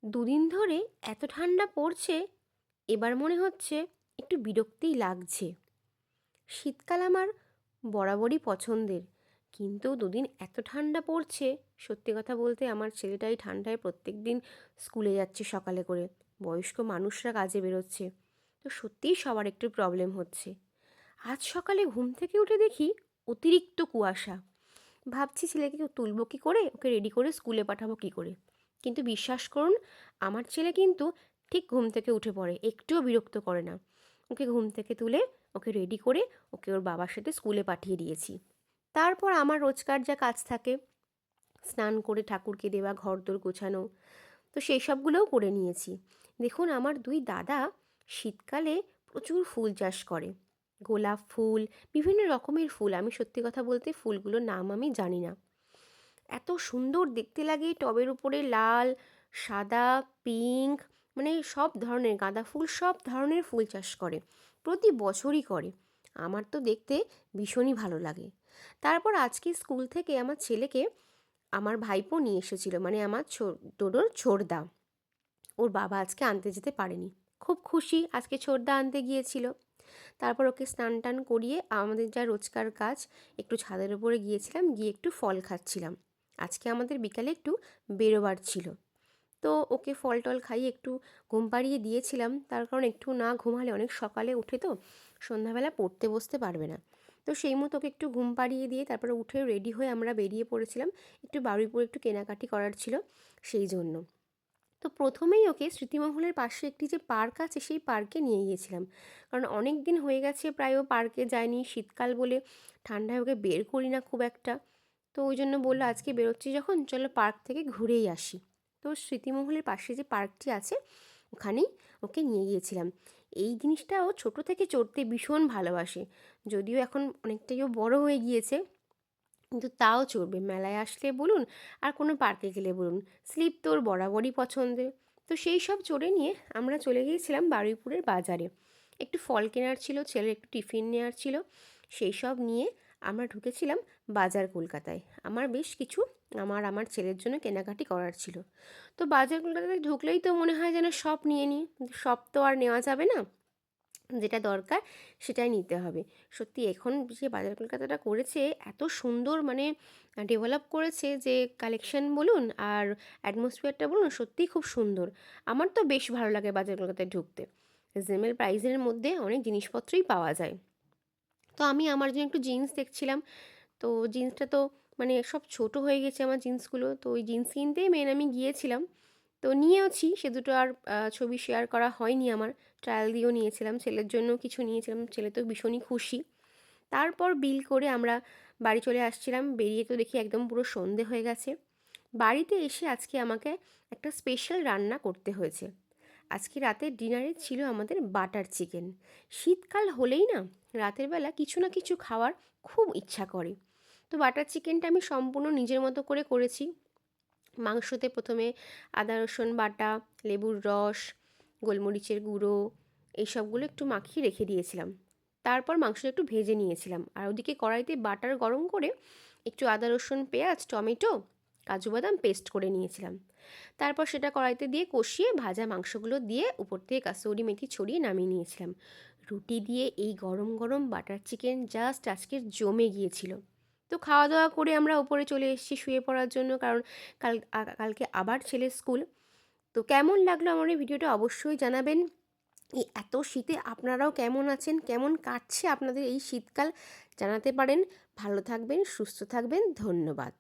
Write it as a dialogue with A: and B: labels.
A: দুদিন ধরে এত ঠান্ডা পড়ছে, এবার মনে হচ্ছে একটু বিরক্তিই লাগছে। শীতকাল আমার বরাবরই পছন্দের, কিন্তু দুদিন এত ঠান্ডা পড়ছে, সত্যি কথা বলতে আমার ছেলেটাই ঠান্ডায় প্রত্যেক দিন স্কুলে যাচ্ছে সকালে করে। বয়স্ক মানুষরা কাজে বেরোচ্ছে, তো সত্যিই সবার একটু প্রবলেম হচ্ছে। আজ সকালে ঘুম থেকে উঠে দেখি অতিরিক্ত কুয়াশা। ভাবছি ছেলেকে তুলবো কী করে, ওকে রেডি করে স্কুলে পাঠাবো কী করে। কিন্তু বিশ্বাস করুন, আমার ছেলে কিন্তু ঠিক ঘুম থেকে উঠে পড়ে, একটুও বিরক্ত করে না। ওকে ঘুম থেকে তুলে ওকে রেডি করে ওকে ওর বাবার সাথে স্কুলে পাঠিয়ে দিয়েছি। তারপর আমার রোজকার যা কাজ থাকে, স্নান করে ঠাকুরকে দেওয়া, ঘরদোর গোছানো, তো সেই সবগুলোও করে নিয়েছি। দেখুন, আমার দুই দাদা শীতকালে প্রচুর ফুল চাষ করে। গোলাপ ফুল, বিভিন্ন রকমের ফুল। আমি সত্যি কথা বলতে ফুলগুলোর নাম আমি জানি না। এত সুন্দর দেখতে লাগে, টবের উপরে লাল, সাদা, পিঙ্ক, মানে সব ধরনের গাঁদা ফুল, সব ধরনের ফুল চাষ করে, প্রতি বছরই করে। আমার তো দেখতে ভীষণই ভালো লাগে। তারপর আজকে স্কুল থেকে আমার ছেলেকে আমার ভাইপো নিয়ে এসেছিল, মানে আমার ডোডোর ছোড়দা। ওর বাবা আজকে আনতে যেতে পারেনি, খুব খুশি, আজকে ছোড়দা আনতে গিয়েছিল। তারপর ওকে স্নান টান করিয়ে আমাদের যা রোজকার কাজ, একটু ছাদের উপরে গিয়েছিলাম, গিয়ে একটু ফল খাচ্ছিলাম। আজকে আমাদের বিকালে একটু বেরোবার ছিল, তো ওকে ফল টল খাইয়ে একটু ঘুম পাড়িয়ে দিয়েছিলাম। তার কারণ একটু না ঘুমালে অনেক সকালে উঠে তো সন্ধ্যাবেলা পড়তে বসতে পারবে না। তো সেই মতো ওকে একটু ঘুম পাড়িয়ে দিয়ে তারপরে উঠে রেডি হয়ে আমরা বেরিয়ে পড়েছিলাম। একটু বারুইপুরে একটু কেনাকাটি করার ছিল, সেই জন্য। তো প্রথমেই ওকে স্মৃতিমহলের পাশে একটি যে পার্ক আছে সেই পার্কে নিয়ে গিয়েছিলাম, কারণ অনেক দিন হয়ে গেছে প্রায় ও পার্কে যায়নি। শীতকাল বলে ঠান্ডায় ওকে বের করি না খুব একটা। তো ওই জন্য বললো আজকে বেরোচ্ছি যখন, চলো পার্ক থেকে ঘুরেই আসি। তো স্মৃতিমহলের পাশে যে পার্কটি আছে ওখানেই ওকে নিয়ে গিয়েছিলাম। এই জিনিসটা ও ছোটো থেকে চড়তে ভীষণ ভালোবাসে, যদিও এখন অনেকটাই ও বড়ো হয়ে গিয়েছে, কিন্তু তাও চড়বে। মেলায় আসলে বলুন আর কোনো পার্কে গেলে বলুন, স্লিপ তো ওর বরাবরই পছন্দের। তো সেই সব চড়ে নিয়ে আমরা চলে গিয়েছিলাম বারুইপুরের বাজারে। একটু ফল কেনার ছিল, ছেলের একটু টিফিন নেওয়ার ছিল, সেই সব নিয়ে আমরা ঢুকেছিলাম বাজার কলকাতায়। আমার বেশ কিছু আমার ছেলের জন্য কেনাকাটি করার ছিল। তো বাজার কলকাতায় ঢুকলেই তো মনে হয় যেন সব নিয়ে নিই, কিন্তু সব তো আর নেওয়া যাবে না, যেটা দরকার সেটাই নিতে হবে। সত্যি এখন যে বাজার কলকাতাটা করেছে এত সুন্দর, মানে ডেভেলপ করেছে, যে কালেকশন বলুন আর অ্যাটমসফিয়ারটা বলুন, সত্যিই খুব সুন্দর। আমার তো বেশ ভালো লাগে বাজার কলকাতায় ঢুকতে। রিজনেবল প্রাইসের মধ্যে অনেক জিনিসপত্রই পাওয়া যায়। তো আমি আমার জন্য একটু জিন্স দেখছিলাম, তো জিন্সটা তো মানে সব ছোট হয়ে গেছে আমার জিন্সগুলো, তো ওই জিন্স কিনতেই মেন আমি গিয়েছিলাম। তো নিয়েওছি, সে দুটো আর ছবি শেয়ার করা হয়নি আমার। ট্রায়াল দিয়েও নিয়েছিলাম, ছেলের জন্য কিছু নিয়েছিলাম, ছেলে তো ভীষণই খুশি। তারপর বিল করে আমরা বাড়ি চলে আসছিলাম, বেরিয়ে তো দেখি একদম পুরো সন্ধে হয়ে গেছে। বাড়িতে এসে আজকে আমাকে একটা স্পেশাল রান্না করতে হয়েছে। আজকে রাতের ডিনারে ছিল আমাদের বাটার চিকেন। শীতকাল হলেই না রাতের বেলা কিছু না কিছু খাওয়ার খুব ইচ্ছা করে। তো বাটার চিকেনটা আমি সম্পূর্ণ নিজের মতো করে করেছি। মাংসতে প্রথমে আদা রসুন বাটা, লেবুর রস, গোলমরিচের গুঁড়ো, এই সবগুলো একটু মাখিয়ে রেখে দিয়েছিলাম। তারপর মাংসটা একটু ভেজে নিয়েছিলাম, আর ওদিকে কড়াইতে বাটার গরম করে একটু আদা রসুন পেঁয়াজ টমেটো কাজু বাদাম পেস্ট করে নিয়েছিলাম। তারপর সেটা কড়াইতে দিয়ে কষিয়ে ভাজা মাংসগুলো দিয়ে উপর থেকে কাসুরি মেথি ছড়িয়ে নামিয়ে নিয়েছিলাম। রুটি দিয়ে এই গরম গরম বাটার চিকেন জাস্ট আজকের জমে গিয়েছিল। তো খাওয়া দাওয়া করে আমরা উপরে চলে এসেছি শুয়ে পড়ার জন্য, কারণ কালকে আবার ছেলের স্কুল। তো কেমন লাগলো আমার এই ভিডিওটা অবশ্যই জানাবেন। এই এত শীতে আপনারাও কেমন আছেন, কেমন কাটছে আপনাদের এই শীতকাল, জানাতে পারেন। ভালো থাকবেন, সুস্থ থাকবেন, ধন্যবাদ।